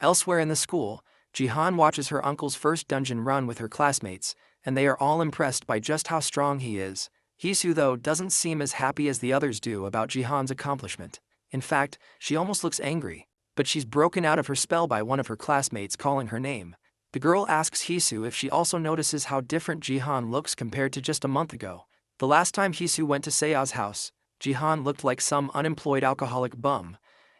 Elsewhere in the school, Jihan watches her uncle's first dungeon run with her classmates, and they are all impressed by just how strong he is. Hisu, though, doesn't seem as happy as the others do about Jihan's accomplishment. In fact, she almost looks angry, but she's broken out of her spell by one of her classmates calling her name. The girl asks Hisu if she also notices how different Jihan looks compared to just a month ago. The last time Hisu went to Sea's house, Jihan looked like some unemployed alcoholic bum,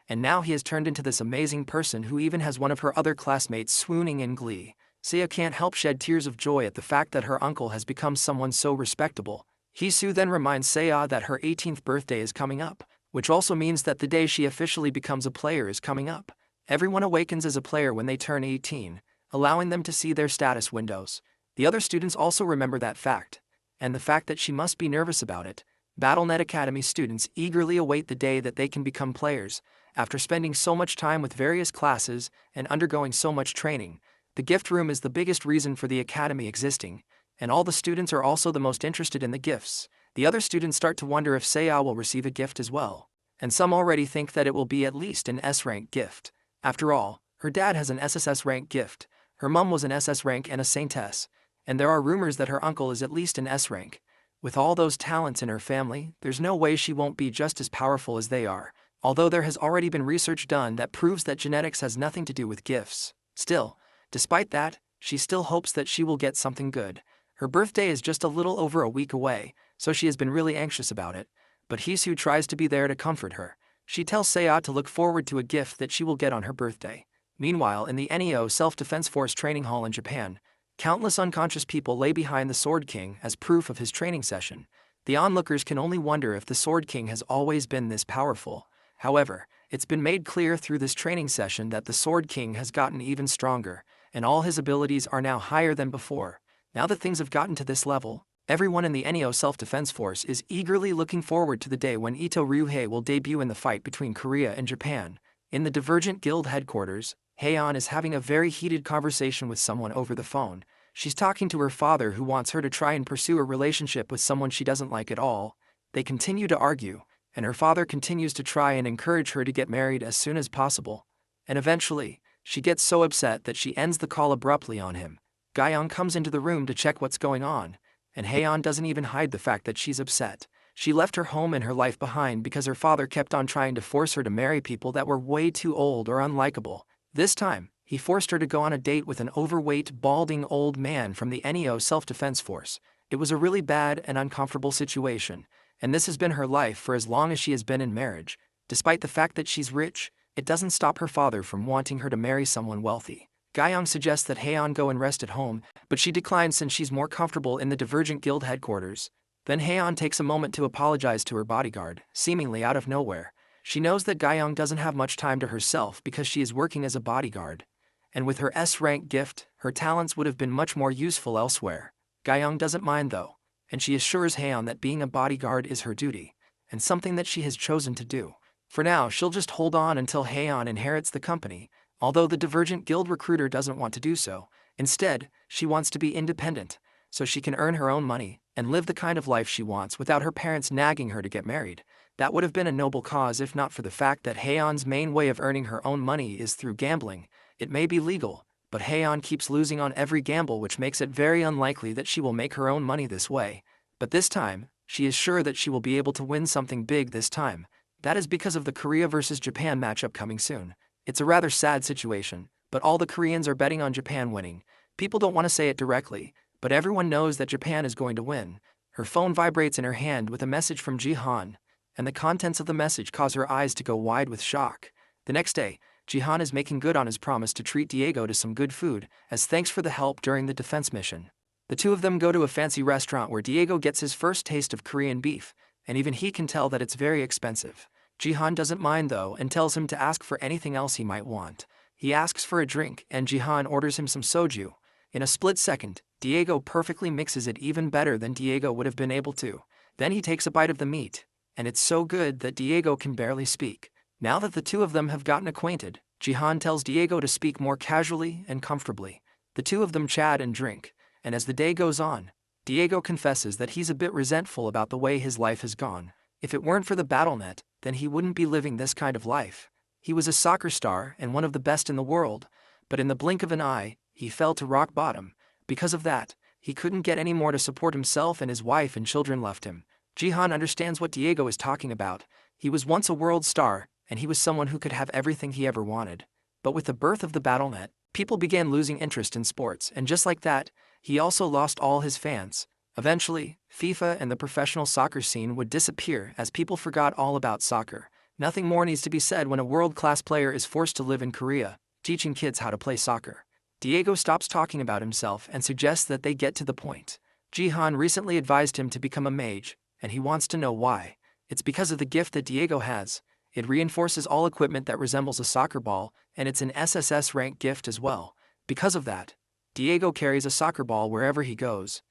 and now he has turned into this amazing person who even has one of her other classmates swooning in glee. Seiya can't help shed tears of joy at the fact that her uncle has become someone so respectable. Hisu then reminds Seiya that her 18th birthday is coming up, which also means that the day she officially becomes a player is coming up. Everyone awakens as a player when they turn 18, allowing them to see their status windows. The other students also remember that fact, and the fact that she must be nervous about it. BattleNet Academy students eagerly await the day that they can become players. After spending so much time with various classes and undergoing so much training, the gift room is the biggest reason for the academy existing, and all the students are also the most interested in the gifts. The other students start to wonder if Seiya will receive a gift as well, and some already think that it will be at least an S-rank gift. After all, her dad has an SSS rank gift, her mum was an SS rank and a saintess, and there are rumors that her uncle is at least an S rank. With all those talents in her family, there's no way she won't be just as powerful as they are, although there has already been research done that proves that genetics has nothing to do with gifts. Still, despite that, she still hopes that she will get something good. Her birthday is just a little over a week away, so she has been really anxious about it, but Hisu tries to be there to comfort her. She tells Seiya to look forward to a gift that she will get on her birthday. Meanwhile, in the NEO Self-Defense Force training hall in Japan, countless unconscious people lay behind the Sword King as proof of his training session. The onlookers can only wonder if the Sword King has always been this powerful. However, it's been made clear through this training session that the Sword King has gotten even stronger, and all his abilities are now higher than before. Now that things have gotten to this level, everyone in the NEO Self-Defense Force is eagerly looking forward to the day when Ito Ryuhei will debut in the fight between Korea and Japan. In the Divergent Guild headquarters, Heian is having a very heated conversation with someone over the phone. She's talking to her father, who wants her to try and pursue a relationship with someone she doesn't like at all. They continue to argue, and her father continues to try and encourage her to get married as soon as possible. And eventually, she gets so upset that she ends the call abruptly on him. Gyeong comes into the room to check what's going on, and Heian doesn't even hide the fact that she's upset. She left her home and her life behind because her father kept on trying to force her to marry people that were way too old or unlikable. This time, he forced her to go on a date with an overweight, balding old man from the NEO Self-Defense Force. It was a really bad and uncomfortable situation, and this has been her life for as long as she has been in marriage. Despite the fact that she's rich, it doesn't stop her father from wanting her to marry someone wealthy. Gyeong suggests that Heian go and rest at home, but she declines since she's more comfortable in the Divergent Guild headquarters. Then Heian takes a moment to apologize to her bodyguard, seemingly out of nowhere. She knows that Gyeong doesn't have much time to herself because she is working as a bodyguard, and with her S-rank gift, her talents would have been much more useful elsewhere. Gyeong doesn't mind though, and she assures Heian that being a bodyguard is her duty, and something that she has chosen to do. For now, she'll just hold on until Heian inherits the company, although the Divergent Guild recruiter doesn't want to do so. Instead, she wants to be independent, so she can earn her own money and live the kind of life she wants without her parents nagging her to get married. That would have been a noble cause if not for the fact that Heian's main way of earning her own money is through gambling. It may be legal, but Heian keeps losing on every gamble, which makes it very unlikely that she will make her own money this way. But this time, she is sure that she will be able to win something big this time. That is because of the Korea vs. Japan matchup coming soon. It's a rather sad situation, but all the Koreans are betting on Japan winning. People don't want to say it directly, but everyone knows that Japan is going to win. Her phone vibrates in her hand with a message from Jihan, and the contents of the message cause her eyes to go wide with shock. The next day, Jihan is making good on his promise to treat Diego to some good food, as thanks for the help during the defense mission. The two of them go to a fancy restaurant where Diego gets his first taste of Korean beef, and even he can tell that it's very expensive. Jihan doesn't mind though and tells him to ask for anything else he might want. He asks for a drink and Jihan orders him some soju. In a split second, Diego perfectly mixes it even better than Diego would have been able to. Then he takes a bite of the meat, and it's so good that Diego can barely speak. Now that the two of them have gotten acquainted, Jihan tells Diego to speak more casually and comfortably. The two of them chat and drink, and as the day goes on, Diego confesses that he's a bit resentful about the way his life has gone. If it weren't for the BattleNet, then he wouldn't be living this kind of life. He was a soccer star and one of the best in the world, but in the blink of an eye, he fell to rock bottom. Because of that, he couldn't get any more to support himself, and his wife and children left him. Jihan understands what Diego is talking about. He was once a world star, and he was someone who could have everything he ever wanted. But with the birth of the BattleNet, people began losing interest in sports, and just like that, he also lost all his fans. Eventually, FIFA and the professional soccer scene would disappear as people forgot all about soccer. Nothing more needs to be said when a world-class player is forced to live in Korea, teaching kids how to play soccer. Diego stops talking about himself and suggests that they get to the point. Jihan recently advised him to become a mage, and he wants to know why. It's because of the gift that Diego has. It reinforces all equipment that resembles a soccer ball, and it's an SSS rank gift as well. Because of that, Diego carries a soccer ball wherever he goes.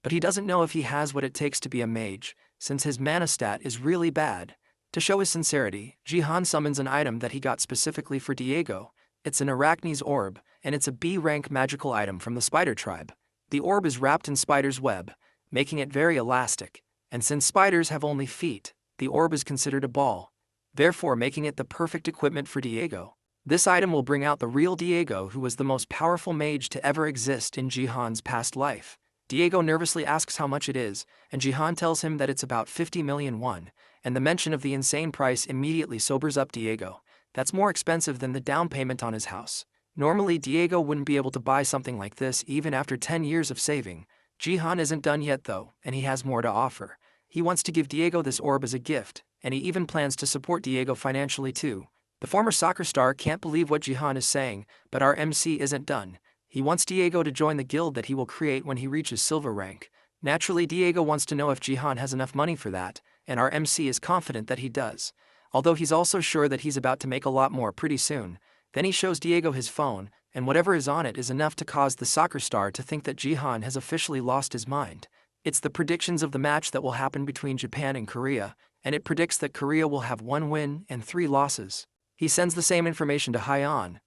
But he doesn't know if he has what it takes to be a mage, since his mana stat is really bad. To show his sincerity, Jihan summons an item that he got specifically for Diego. It's an Arachne's orb, and it's a B-rank magical item from the spider tribe. The orb is wrapped in spider's web, making it very elastic, and since spiders have only feet, the orb is considered a ball, therefore making it the perfect equipment for Diego. This item will bring out the real Diego, who was the most powerful mage to ever exist in Jihan's past life. Diego nervously asks how much it is, and Jihan tells him that it's about 50 million won, and the mention of the insane price immediately sobers up Diego. That's more expensive than the down payment on his house. Normally, Diego wouldn't be able to buy something like this even after 10 years of saving. Jihan isn't done yet though, and he has more to offer. He wants to give Diego this orb as a gift, and he even plans to support Diego financially too. The former soccer star can't believe what Jihan is saying, but our MC isn't done. He wants Diego to join the guild that he will create when he reaches silver rank. Naturally, Diego wants to know if Jihan has enough money for that, and our MC is confident that he does. Although he's also sure that he's about to make a lot more pretty soon. Then he shows Diego his phone, and whatever is on it is enough to cause the soccer star to think that Jihan has officially lost his mind. It's the predictions of the match that will happen between Japan and Korea, and it predicts that Korea will have 1 win and 3 losses. He sends the same information to Hyeon,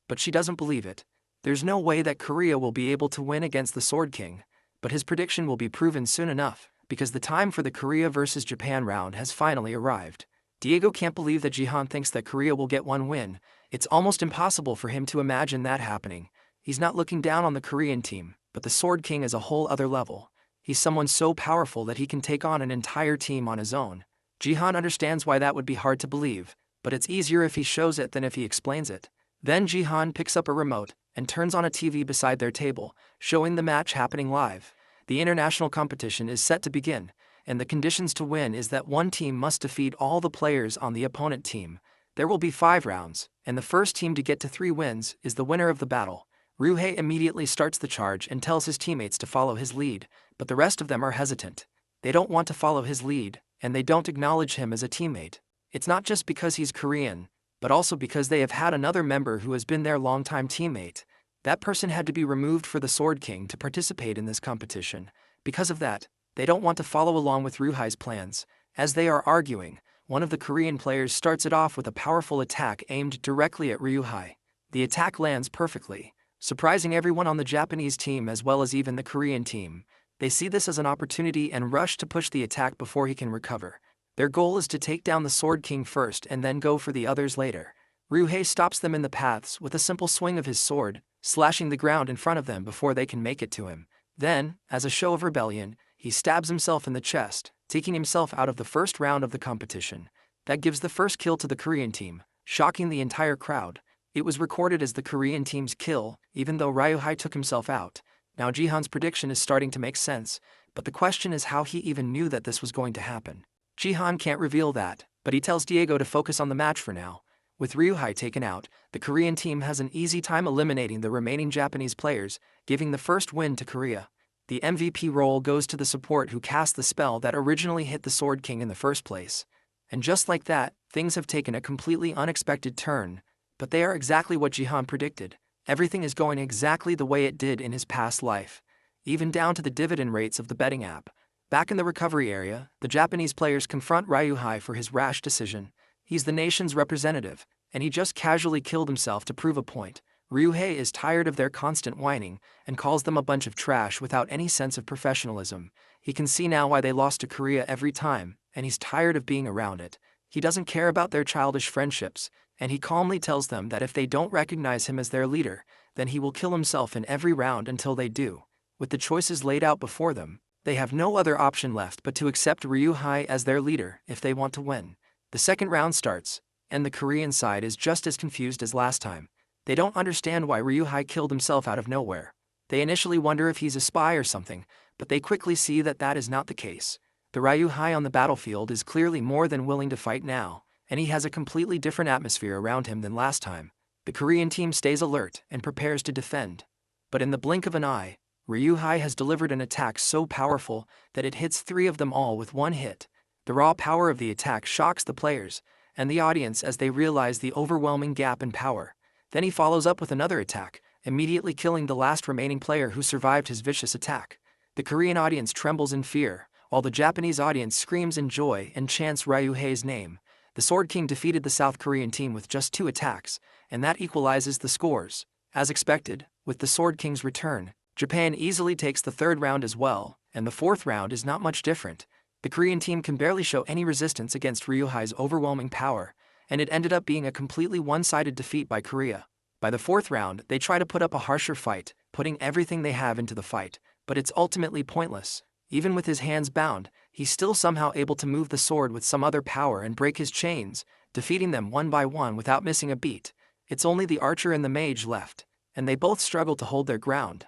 but she doesn't believe it. There's no way that Korea will be able to win against the Sword King, but his prediction will be proven soon enough, because the time for the Korea vs Japan round has finally arrived. Diego can't believe that Jihan thinks that Korea will get 1 win. It's almost impossible for him to imagine that happening. He's not looking down on the Korean team, but the Sword King is a whole other level. He's someone so powerful that he can take on an entire team on his own. Jihan understands why that would be hard to believe, but it's easier if he shows it than if he explains it. Then Jihan picks up a remote and turns on a TV beside their table, showing the match happening live. The international competition is set to begin, and the conditions to win is that one team must defeat all the players on the opponent team. There will be 5 rounds, and the first team to get to 3 wins is the winner of the battle. Ryuhei immediately starts the charge and tells his teammates to follow his lead, but the rest of them are hesitant. They don't want to follow his lead, and they don't acknowledge him as a teammate. It's not just because he's Korean, but also because they have had another member who has been their longtime teammate. That person had to be removed for the Sword King to participate in this competition. Because of that, they don't want to follow along with Ryuhei's plans. As they are arguing, one of the Korean players starts it off with a powerful attack aimed directly at Ryuhei. The attack lands perfectly, surprising everyone on the Japanese team as well as even the Korean team. They see this as an opportunity and rush to push the attack before he can recover. Their goal is to take down the Sword King first and then go for the others later. Ryuhei stops them in the paths with a simple swing of his sword, slashing the ground in front of them before they can make it to him. Then, as a show of rebellion, he stabs himself in the chest, taking himself out of the first round of the competition. That gives the first kill to the Korean team, shocking the entire crowd. It was recorded as the Korean team's kill, even though Ryuhei took himself out. Now Jihan's prediction is starting to make sense, but the question is how he even knew that this was going to happen. Jihan can't reveal that, but he tells Diego to focus on the match for now. With Ryuhei taken out, the Korean team has an easy time eliminating the remaining Japanese players, giving the first win to Korea. The MVP role goes to the support who cast the spell that originally hit the Sword King in the first place. And just like that, things have taken a completely unexpected turn, but they are exactly what Jihan predicted. Everything is going exactly the way it did in his past life, even down to the dividend rates of the betting app. Back in the recovery area, the Japanese players confront Ryuhei for his rash decision. He's the nation's representative, and he just casually killed himself to prove a point. Ryuhei is tired of their constant whining and calls them a bunch of trash without any sense of professionalism. He can see now why they lost to Korea every time, and he's tired of being around it. He doesn't care about their childish friendships, and he calmly tells them that if they don't recognize him as their leader, then he will kill himself in every round until they do. With the choices laid out before them, they have no other option left but to accept Ryuhei as their leader if they want to win. The second round starts, and the Korean side is just as confused as last time. They don't understand why Ryuhei killed himself out of nowhere. They initially wonder if he's a spy or something, but they quickly see that that is not the case. The Ryuhei on the battlefield is clearly more than willing to fight now, and he has a completely different atmosphere around him than last time. The Korean team stays alert and prepares to defend. But in the blink of an eye, Ryuhei has delivered an attack so powerful that it hits 3 of them all with one hit. The raw power of the attack shocks the players and the audience as they realize the overwhelming gap in power. Then he follows up with another attack, immediately killing the last remaining player who survived his vicious attack. The Korean audience trembles in fear, while the Japanese audience screams in joy and chants Ryuhei's name. The Sword King defeated the South Korean team with just 2 attacks, and that equalizes the scores. As expected, with the Sword King's return, Japan easily takes the 3rd round as well, and the 4th round is not much different. The Korean team can barely show any resistance against Ryuhei's overwhelming power, and it ended up being a completely one-sided defeat by Korea. By the 4th round, they try to put up a harsher fight, putting everything they have into the fight, but it's ultimately pointless. Even with his hands bound, he's still somehow able to move the sword with some other power and break his chains, defeating them one by one without missing a beat. It's only the archer and the mage left, and they both struggle to hold their ground.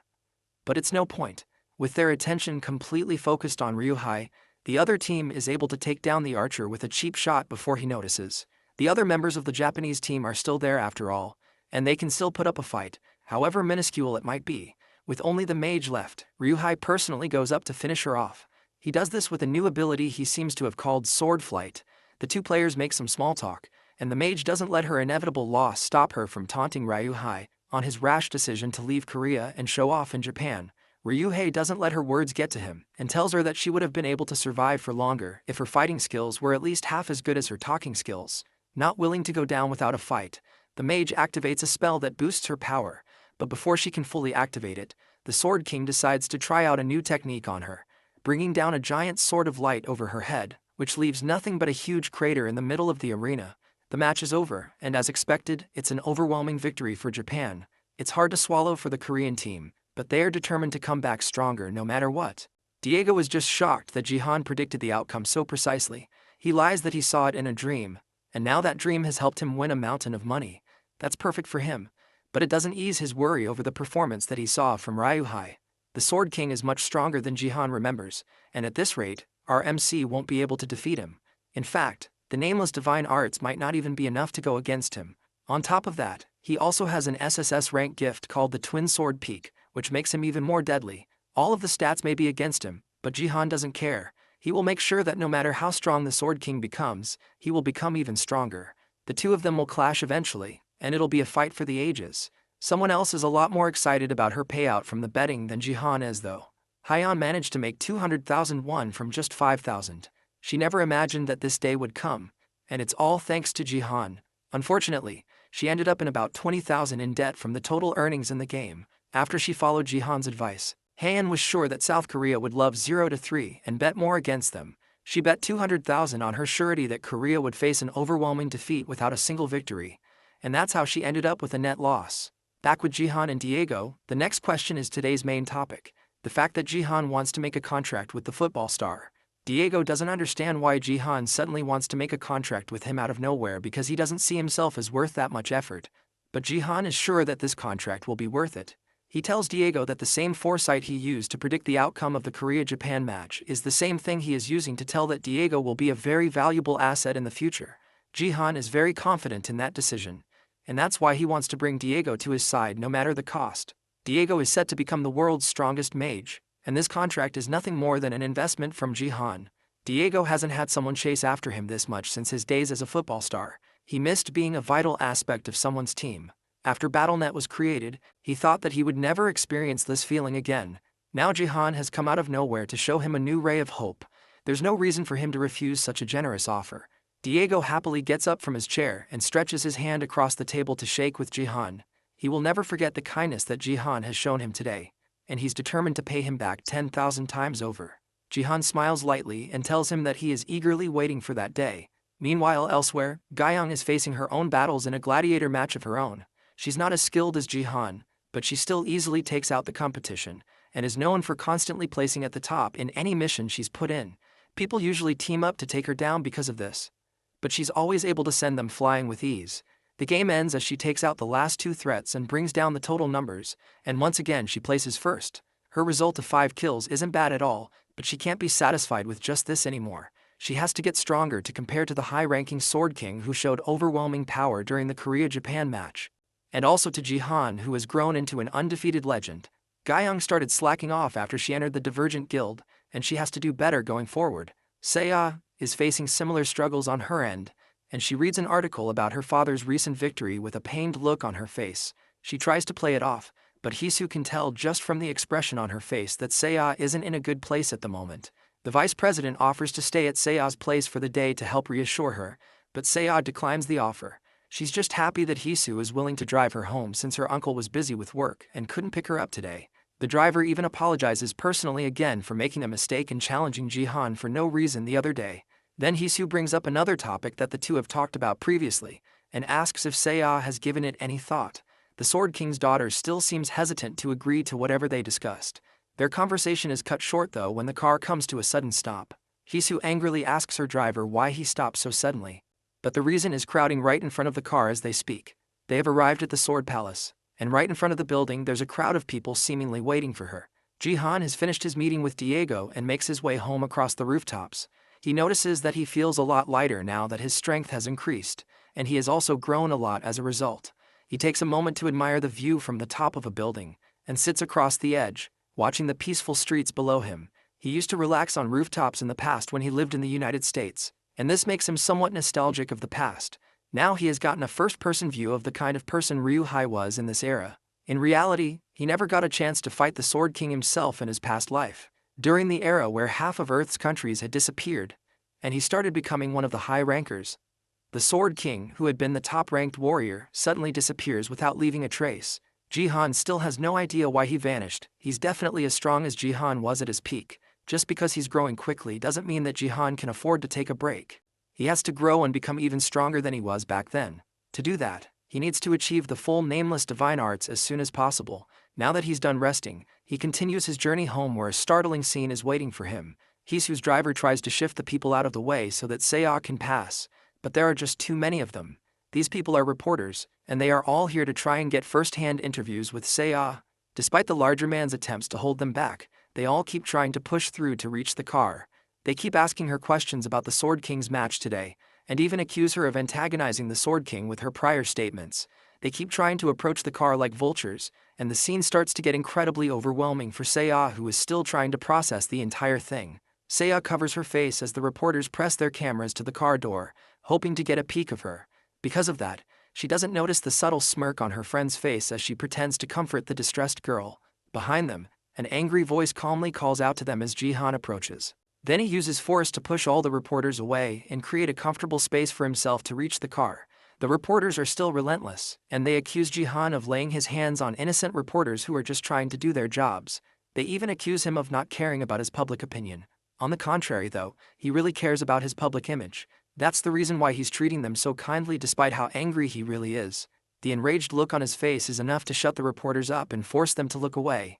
But it's no point. With their attention completely focused on Ryuhei, the other team is able to take down the archer with a cheap shot before he notices. The other members of the Japanese team are still there after all, and they can still put up a fight, however minuscule it might be. With only the mage left, Ryuhei personally goes up to finish her off. He does this with a new ability he seems to have called Sword Flight. The 2 players make some small talk, and the mage doesn't let her inevitable loss stop her from taunting Ryuhei on his rash decision to leave Korea and show off in Japan. Ryuhei doesn't let her words get to him, and tells her that she would have been able to survive for longer if her fighting skills were at least half as good as her talking skills. Not willing to go down without a fight, the mage activates a spell that boosts her power, but before she can fully activate it, the Sword King decides to try out a new technique on her, bringing down a giant sword of light over her head, which leaves nothing but a huge crater in the middle of the arena. The match is over, and as expected, it's an overwhelming victory for Japan. It's hard to swallow for the Korean team, but they are determined to come back stronger no matter what. Diego was just shocked that Jihan predicted the outcome so precisely. He lies that he saw it in a dream, and now that dream has helped him win a mountain of money. That's perfect for him, but it doesn't ease his worry over the performance that he saw from Ryuhei. The Sword King is much stronger than Jihan remembers, and at this rate, our MC won't be able to defeat him. In fact, the nameless divine arts might not even be enough to go against him. On top of that, he also has an SSS rank gift called the Twin Sword Peak, which makes him even more deadly. All of the stats may be against him, but Jihan doesn't care. He will make sure that no matter how strong the Sword King becomes, he will become even stronger. The 2 of them will clash eventually, and it'll be a fight for the ages. Someone else is a lot more excited about her payout from the betting than Jihan is though. Hyeon managed to make 200,000 won from just 5,000. She never imagined that this day would come, and it's all thanks to Jihan. Unfortunately, she ended up in about 20,000 in debt from the total earnings in the game. After she followed Jihan's advice, Hyeon was sure that South Korea would love 0-3 and bet more against them. She bet 200,000 on her surety that Korea would face an overwhelming defeat without a single victory, and that's how she ended up with a net loss. Back with Jihan and Diego, the next question is today's main topic, the fact that Jihan wants to make a contract with the football star. Diego doesn't understand why Jihan suddenly wants to make a contract with him out of nowhere because he doesn't see himself as worth that much effort. But Jihan is sure that this contract will be worth it. He tells Diego that the same foresight he used to predict the outcome of the Korea-Japan match is the same thing he is using to tell that Diego will be a very valuable asset in the future. Jihan is very confident in that decision, and that's why he wants to bring Diego to his side no matter the cost. Diego is set to become the world's strongest mage, and this contract is nothing more than an investment from Jihan. Diego hasn't had someone chase after him this much since his days as a football star. He missed being a vital aspect of someone's team. After BattleNet was created, he thought that he would never experience this feeling again. Now Jihan has come out of nowhere to show him a new ray of hope. There's no reason for him to refuse such a generous offer. Diego happily gets up from his chair and stretches his hand across the table to shake with Jihan. He will never forget the kindness that Jihan has shown him today, and he's determined to pay him back 10,000 times over. Jihan smiles lightly and tells him that he is eagerly waiting for that day. Meanwhile, elsewhere, Gayoung is facing her own battles in a gladiator match of her own. She's not as skilled as Jihan, but she still easily takes out the competition, and is known for constantly placing at the top in any mission she's put in. People usually team up to take her down because of this, but she's always able to send them flying with ease. The game ends as she takes out the last 2 threats and brings down the total numbers, and once again she places first. Her result of 5 kills isn't bad at all, but she can't be satisfied with just this anymore. She has to get stronger to compare to the high-ranking Sword King who showed overwhelming power during the Korea-Japan match, and also to Jihan, who has grown into an undefeated legend. Gayoung started slacking off after she entered the Divergent Guild, and she has to do better going forward. Seiya is facing similar struggles on her end, and she reads an article about her father's recent victory with a pained look on her face. She tries to play it off, but Hisu can tell just from the expression on her face that Seiya isn't in a good place at the moment. The vice president offers to stay at Seiya's place for the day to help reassure her, but Seiya declines the offer. She's just happy that Hisu is willing to drive her home since her uncle was busy with work and couldn't pick her up today. The driver even apologizes personally again for making a mistake and challenging Jihan for no reason the other day. Then Hisu brings up another topic that the two have talked about previously, and asks if Seiya has given it any thought. The Sword King's daughter still seems hesitant to agree to whatever they discussed. Their conversation is cut short though when the car comes to a sudden stop. Hisu angrily asks her driver why he stopped so suddenly, but the reason is crowding right in front of the car as they speak. They have arrived at the Sword Palace, and right in front of the building there's a crowd of people seemingly waiting for her. Jihan has finished his meeting with Diego and makes his way home across the rooftops. He notices that he feels a lot lighter now that his strength has increased, and he has also grown a lot as a result. He takes a moment to admire the view from the top of a building, and sits across the edge, watching the peaceful streets below him. He used to relax on rooftops in the past when he lived in the United States, and this makes him somewhat nostalgic of the past. Now he has gotten a first-person view of the kind of person Ryu Hai was in this era. In reality, he never got a chance to fight the Sword King himself in his past life, during the era where half of Earth's countries had disappeared, and he started becoming one of the high rankers. The Sword King, who had been the top-ranked warrior, suddenly disappears without leaving a trace. Jihan still has no idea why he vanished. He's definitely as strong as Jihan was at his peak. Just because he's growing quickly doesn't mean that Jihan can afford to take a break. He has to grow and become even stronger than he was back then. To do that, he needs to achieve the full nameless divine arts as soon as possible. Now that he's done resting, he continues his journey home where a startling scene is waiting for him. Hisu's driver tries to shift the people out of the way so that Seiya can pass, but there are just too many of them. These people are reporters, and they are all here to try and get first-hand interviews with Seiya. Despite the larger man's attempts to hold them back, they all keep trying to push through to reach the car. They keep asking her questions about the Sword King's match today, and even accuse her of antagonizing the Sword King with her prior statements. They keep trying to approach the car like vultures, and the scene starts to get incredibly overwhelming for Seiya, who is still trying to process the entire thing. Seiya covers her face as the reporters press their cameras to the car door, hoping to get a peek of her. Because of that, she doesn't notice the subtle smirk on her friend's face as she pretends to comfort the distressed girl. Behind them, an angry voice calmly calls out to them as Jihan approaches. Then he uses force to push all the reporters away and create a comfortable space for himself to reach the car. The reporters are still relentless, and they accuse Jihan of laying his hands on innocent reporters who are just trying to do their jobs. They even accuse him of not caring about his public opinion. On the contrary though, he really cares about his public image. That's the reason why he's treating them so kindly despite how angry he really is. The enraged look on his face is enough to shut the reporters up and force them to look away.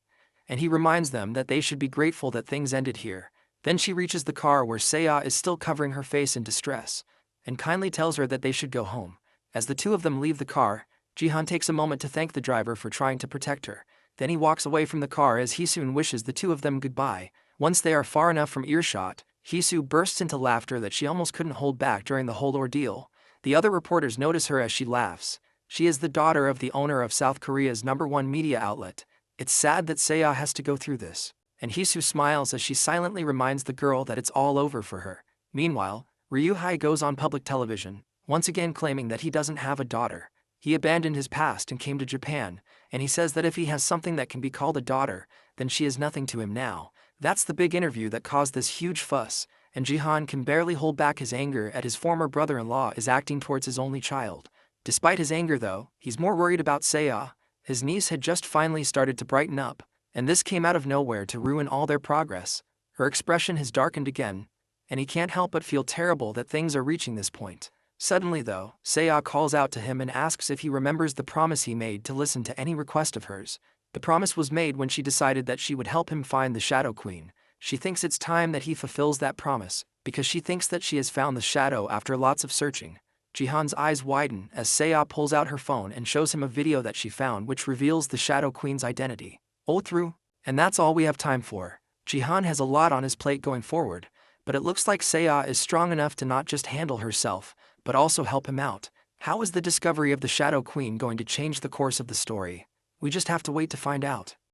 And he reminds them that they should be grateful that things ended here. Then she reaches the car where Seiya is still covering her face in distress, and kindly tells her that they should go home. As the two of them leave the car, Jihan takes a moment to thank the driver for trying to protect her. Then he walks away from the car as Hisu wishes the two of them goodbye. Once they are far enough from earshot, Hisu bursts into laughter that she almost couldn't hold back during the whole ordeal. The other reporters notice her as she laughs. She is the daughter of the owner of South Korea's #1 media outlet. It's sad that Seiya has to go through this, and Hisu smiles as she silently reminds the girl that it's all over for her. Meanwhile, Ryu Hai goes on public television, once again claiming that he doesn't have a daughter. He abandoned his past and came to Japan, and he says that if he has something that can be called a daughter, then she is nothing to him now. That's the big interview that caused this huge fuss, and Jihan can barely hold back his anger at his former brother-in-law is acting towards his only child. Despite his anger though, he's more worried about Seiya. His niece had just finally started to brighten up, and this came out of nowhere to ruin all their progress. Her expression has darkened again, and he can't help but feel terrible that things are reaching this point. Suddenly though, Seiya calls out to him and asks if he remembers the promise he made to listen to any request of hers. The promise was made when she decided that she would help him find the Shadow Queen. She thinks it's time that he fulfills that promise, because she thinks that she has found the shadow after lots of searching. Jihan's eyes widen as Seiya pulls out her phone and shows him a video that she found which reveals the Shadow Queen's identity. Oh through. And that's all we have time for. Jihan has a lot on his plate going forward, but it looks like Seiya is strong enough to not just handle herself, but also help him out. How is the discovery of the Shadow Queen going to change the course of the story? We just have to wait to find out.